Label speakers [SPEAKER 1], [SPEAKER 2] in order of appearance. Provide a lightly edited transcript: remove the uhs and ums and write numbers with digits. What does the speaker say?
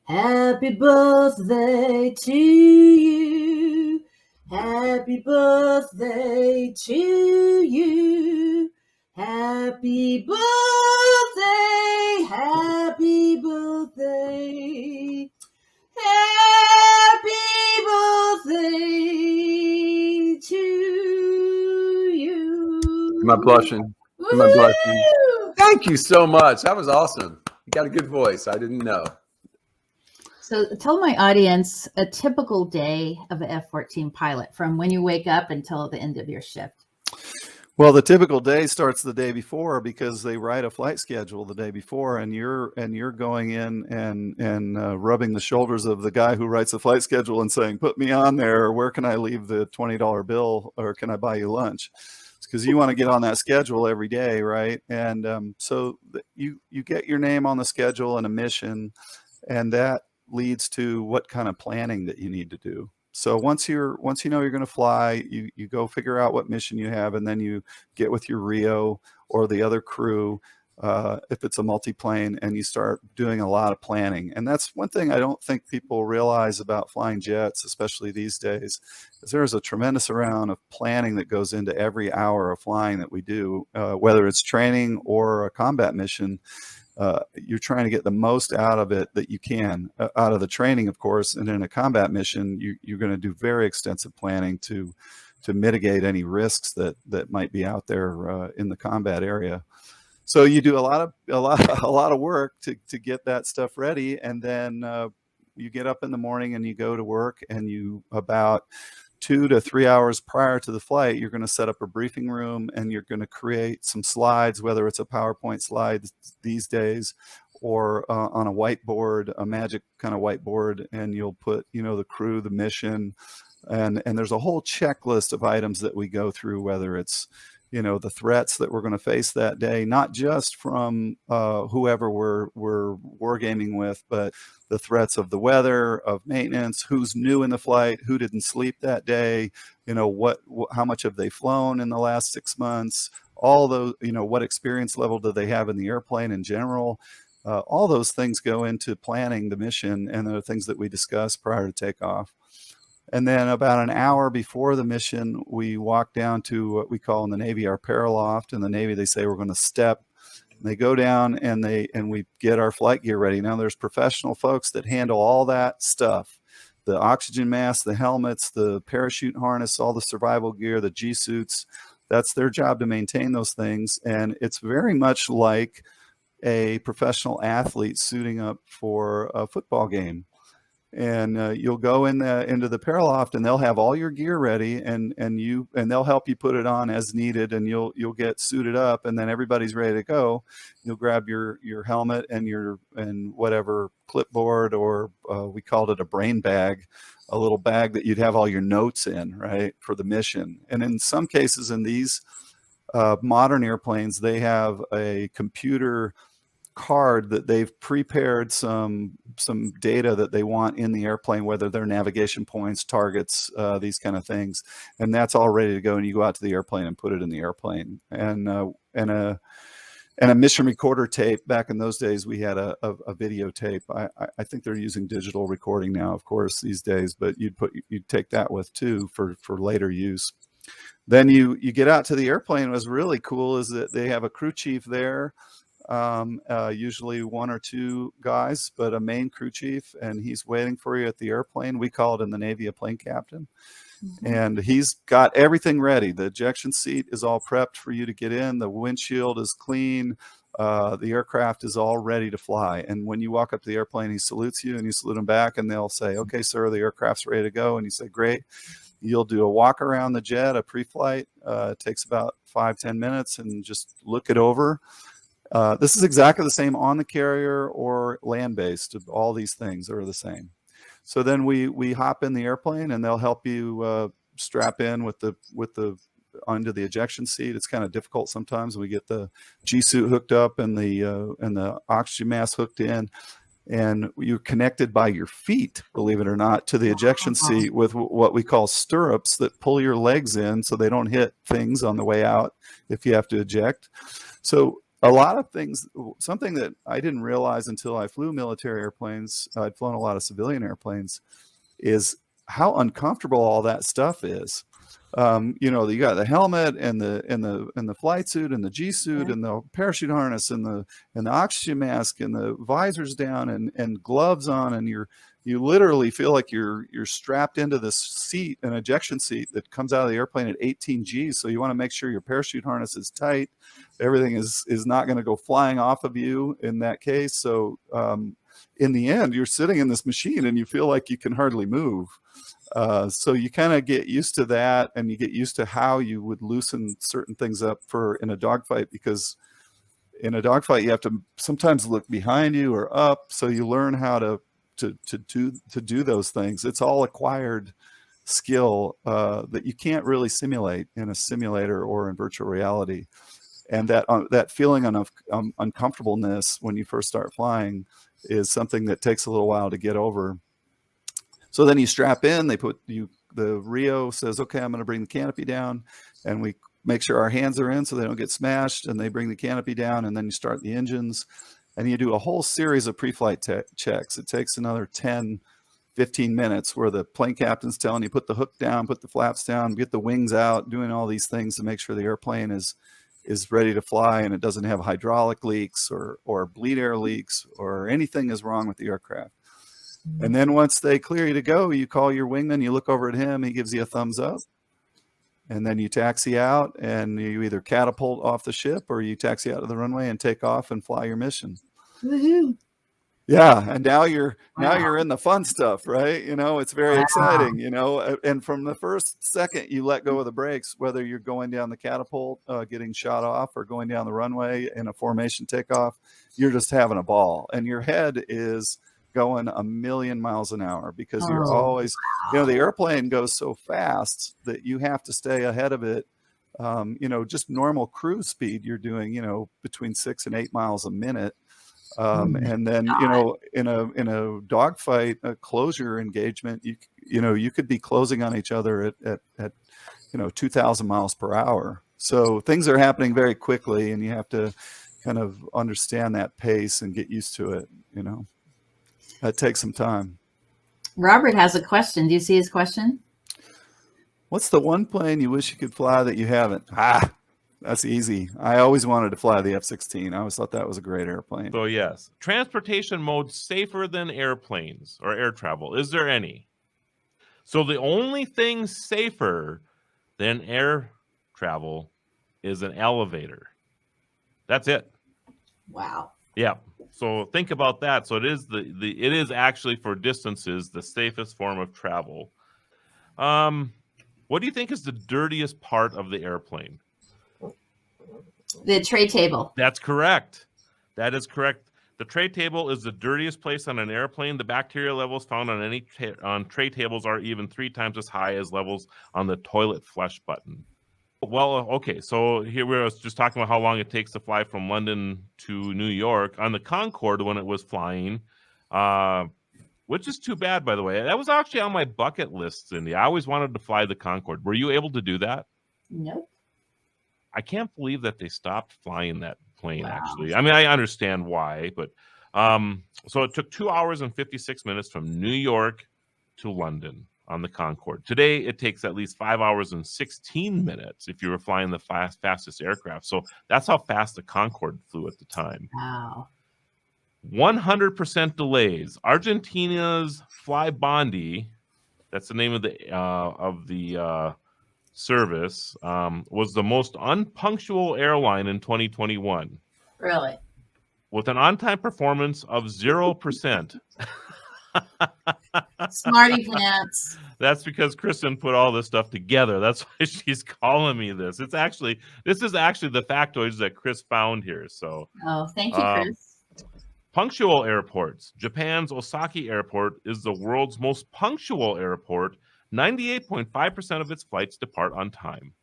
[SPEAKER 1] Happy birthday to you. Happy birthday to you. Happy birthday. Happy birthday. Happy birthday to you.
[SPEAKER 2] Am I blushing? Am I blushing? Thank you so much. That was awesome. You got a good voice. I didn't know.
[SPEAKER 3] So tell my audience a typical day of an F-14 pilot from when you wake up until the end of your shift.
[SPEAKER 4] Well, the typical day starts the day before because they write a flight schedule the day before, and you're going in and rubbing the shoulders of the guy who writes the flight schedule and saying, "Put me on there. Where can I leave the $20 bill, or can I buy you lunch?" Because you want to get on that schedule every day, right? And so you get your name on the schedule and a mission, and that leads to what kind of planning that you need to do. So once you know you're going to fly, you go figure out what mission you have, and then you get with your Rio or the other crew, if it's a multi-plane, and you start doing a lot of planning. And that's one thing I don't think people realize about flying jets, especially these days, is there's a tremendous amount of planning that goes into every hour of flying that we do, whether it's training or a combat mission. You're trying to get the most out of it that you can, out of the training, of course. And in a combat mission, you're going to do very extensive planning to mitigate any risks that might be out there in the combat area. So you do a lot of work to get that stuff ready, and then you get up in the morning and you go to work, and you about 2 to 3 hours prior to the flight, you're going to set up a briefing room, and you're going to create some slides, whether it's a PowerPoint slide these days or on a whiteboard, a magic kind of whiteboard, and you'll put, the crew, the mission, and there's a whole checklist of items that we go through, whether it's, the threats that we're going to face that day, not just from whoever we're wargaming with, but the threats of the weather, of maintenance, who's new in the flight, who didn't sleep that day, how much have they flown in the last 6 months, all those, what experience level do they have in the airplane in general. All those things go into planning the mission, and the things that we discuss prior to takeoff. And then about an hour before the mission, we walk down to what we call in the Navy our paraloft. In the Navy, they say we're going to step. And they go down and we get our flight gear ready. Now, there's professional folks that handle all that stuff: the oxygen mask, the helmets, the parachute harness, all the survival gear, the G suits. That's their job, to maintain those things. And it's very much like a professional athlete suiting up for a football game. And you'll go into the paraloft, and they'll have all your gear ready, and they'll help you put it on as needed, and you'll get suited up, and then everybody's ready to go. You'll grab your helmet and whatever clipboard, or we called it a brain bag, a little bag that you'd have all your notes in, right, for the mission. And in some cases, in these modern airplanes, they have a computer card that they've prepared some data that they want in the airplane, whether they're navigation points, targets, these kind of things, and that's all ready to go. And you go out to the airplane and put it in the airplane. And a mission recorder tape. Back in those days, we had a videotape. I think they're using digital recording now, of course, these days, but you'd take that with too for later use. Then you get out to the airplane. What's really cool is that they have a crew chief there. Usually one or two guys, but a main crew chief, and he's waiting for you at the airplane. We call it in the Navy a plane captain. Mm-hmm. And he's got everything ready. The ejection seat is all prepped for you to get in. The windshield is clean. The aircraft is all ready to fly. And when you walk up to the airplane, he salutes you, and you salute him back, and they'll say, "Okay, sir, the aircraft's ready to go." And you say, "Great." You'll do a walk around the jet, a pre-flight. It takes about 5-10 minutes, and just look it over. This is exactly the same on the carrier or land-based. All these things are the same. So then we hop in the airplane, and they'll help you strap in with the onto the ejection seat. It's kind of difficult sometimes. We get the G suit hooked up and the oxygen mask hooked in, and you're connected by your feet, believe it or not, to the ejection seat with what we call stirrups that pull your legs in so they don't hit things on the way out if you have to eject. So a lot of things, something that I didn't realize until I flew military airplanes, I'd flown a lot of civilian airplanes, is how uncomfortable all that stuff is. You know, you got the helmet and the flight suit and the G suit and the parachute harness and the oxygen mask and the visors down and gloves on, and you literally feel like you're strapped into this seat, an ejection seat that comes out of the airplane at 18 G's. So you want to make sure your parachute harness is tight. Everything is not going to go flying off of you in that case. So in the end, you're sitting in this machine and you feel like you can hardly move. So you kind of get used to that, and you get used to how you would loosen certain things up in a dogfight, because in a dogfight you have to sometimes look behind you or up. So you learn how to do those things. It's all acquired skill that you can't really simulate in a simulator or in virtual reality. And that feeling of uncomfortableness when you first start flying is something that takes a little while to get over. So then you strap in, the Rio says, okay, I'm going to bring the canopy down, and we make sure our hands are in so they don't get smashed, and they bring the canopy down, and then you start the engines, and you do a whole series of pre-flight checks. It takes another 10, 15 minutes where the plane captain's telling you, put the hook down, put the flaps down, get the wings out, doing all these things to make sure the airplane is ready to fly and it doesn't have hydraulic leaks or bleed air leaks or anything is wrong with the aircraft. And then once they clear you to go, you call your wingman, you look over at him, he gives you a thumbs up. And then you taxi out, and you either catapult off the ship or you taxi out of the runway and take off and fly your mission.
[SPEAKER 1] Woohoo.
[SPEAKER 4] Yeah, and now you're in the fun stuff, right? You know, it's very exciting, you know. And from the first second you let go of the brakes, whether you're going down the catapult, getting shot off, or going down the runway in a formation takeoff, you're just having a ball, and your head is going 1,000,000 miles an hour, because you're always, you know, the airplane goes so fast that you have to stay ahead of it. You know, just normal cruise speed, you're doing, you know, between 6 and 8 miles a minute. And then, you know, in a dogfight, a closure engagement, you know, you could be closing on each other at you know, 2,000 miles per hour. So things are happening very quickly, and you have to kind of understand that pace and get used to it. You know, that takes some time.
[SPEAKER 3] Robert has a question. Do you see his question?
[SPEAKER 4] What's the one plane you wish you could fly that you haven't? That's easy. I always wanted to fly the F-16. I always thought that was a great airplane.
[SPEAKER 5] So yes, transportation mode safer than airplanes or air travel. Is there any? So the only thing safer than air travel is an elevator. That's it.
[SPEAKER 1] Wow.
[SPEAKER 5] Yeah. So think about that. So it is it is actually, for distances, the safest form of travel. What do you think is the dirtiest part of the airplane?
[SPEAKER 3] The tray table.
[SPEAKER 5] That's correct. That is correct. The tray table is the dirtiest place on an airplane. The bacteria levels found on on tray tables are even 3 times as high as levels on the toilet flush button. Well, okay, so here we were just talking about how long it takes to fly from London to New York on the Concorde when it was flying, which is too bad, by the way. That was actually on my bucket list, Cindy. I always wanted to fly the Concorde. Were you able to do that?
[SPEAKER 3] Nope.
[SPEAKER 5] I can't believe that they stopped flying that plane, actually. I mean, I understand why, but so it took 2 hours and 56 minutes from New York to London on the Concorde. Today, it takes at least 5 hours and 16 minutes if you were flying the fastest aircraft. So that's how fast the Concorde flew at the time.
[SPEAKER 3] Wow.
[SPEAKER 5] 100% delays. Argentina's Fly Bondi, that's the name of the service, was the most unpunctual airline in 2021.
[SPEAKER 3] Really?
[SPEAKER 5] With an on-time performance of 0%.
[SPEAKER 3] Smarty pants.
[SPEAKER 5] That's because Kristen put all this stuff together. That's why she's calling me this. This is actually the factoids that Chris found here. So,
[SPEAKER 3] oh, thank you, Chris.
[SPEAKER 5] Punctual airports. Japan's Osaka Airport is the world's most punctual airport. 98.5% of its flights depart on time.